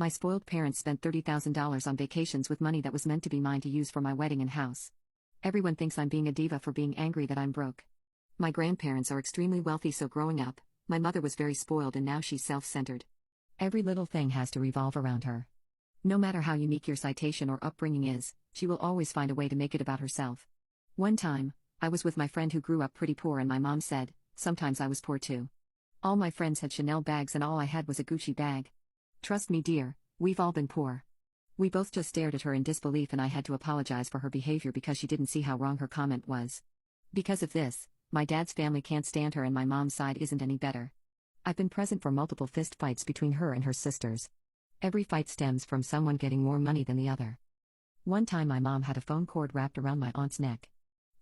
My spoiled parents spent $30,000 on vacations with money that was meant to be mine to use for my wedding and house. Everyone thinks I'm being a diva for being angry that I'm broke. My grandparents are extremely wealthy, so growing up, my mother was very spoiled and now she's self-centered. Every little thing has to revolve around her. No matter how unique your citation or upbringing is, she will always find a way to make it about herself. One time, I was with my friend who grew up pretty poor and my mom said, sometimes I was poor too. All my friends had Chanel bags and all I had was a Gucci bag. Trust me dear, we've all been poor. We both just stared at her in disbelief and I had to apologize for her behavior because she didn't see how wrong her comment was. Because of this, my dad's family can't stand her and my mom's side isn't any better. I've been present for multiple fist fights between her and her sisters. Every fight stems from someone getting more money than the other. One time my mom had a phone cord wrapped around my aunt's neck.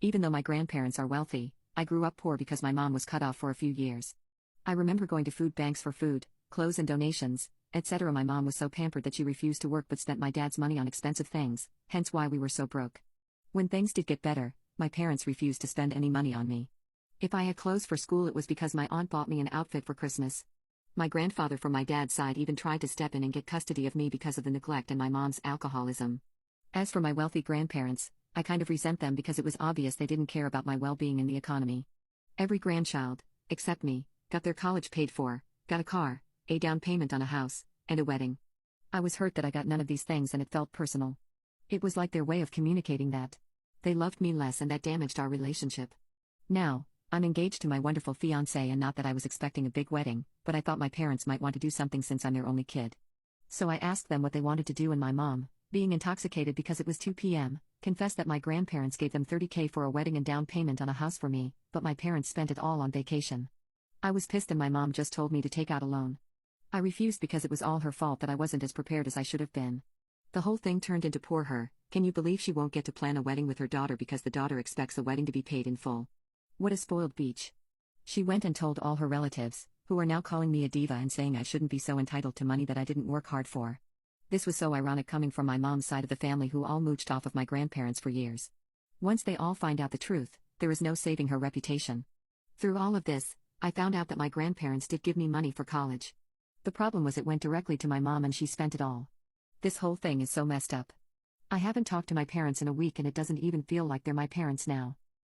Even though my grandparents are wealthy, I grew up poor because my mom was cut off for a few years. I remember going to food banks for food, clothes and donations, etc. My mom was so pampered that she refused to work but spent my dad's money on expensive things, hence why we were so broke. When things did get better, my parents refused to spend any money on me. If I had clothes for school, it was because my aunt bought me an outfit for Christmas. My grandfather from my dad's side even tried to step in and get custody of me because of the neglect and my mom's alcoholism. As for my wealthy grandparents, I kind of resent them because it was obvious they didn't care about my well-being in the economy. Every grandchild, except me, got their college paid for, got a car, a down payment on a house, and a wedding. I was hurt that I got none of these things and it felt personal. It was like their way of communicating that they loved me less and that damaged our relationship. Now, I'm engaged to my wonderful fiancé and not that I was expecting a big wedding, but I thought my parents might want to do something since I'm their only kid. So I asked them what they wanted to do and my mom, being intoxicated because it was 2 p.m., confessed that my grandparents gave them $30,000 for a wedding and down payment on a house for me, but my parents spent it all on vacation. I was pissed and my mom just told me to take out a loan. I refused because it was all her fault that I wasn't as prepared as I should have been. The whole thing turned into poor her. Can you believe she won't get to plan a wedding with her daughter because the daughter expects the wedding to be paid in full? What a spoiled beach. She went and told all her relatives, who are now calling me a diva and saying I shouldn't be so entitled to money that I didn't work hard for. This was so ironic coming from my mom's side of the family who all mooched off of my grandparents for years. Once they all find out the truth, there is no saving her reputation. Through all of this, I found out that my grandparents did give me money for college. The problem was it went directly to my mom and she spent it all. This whole thing is so messed up. I haven't talked to my parents in a week and it doesn't even feel like they're my parents now.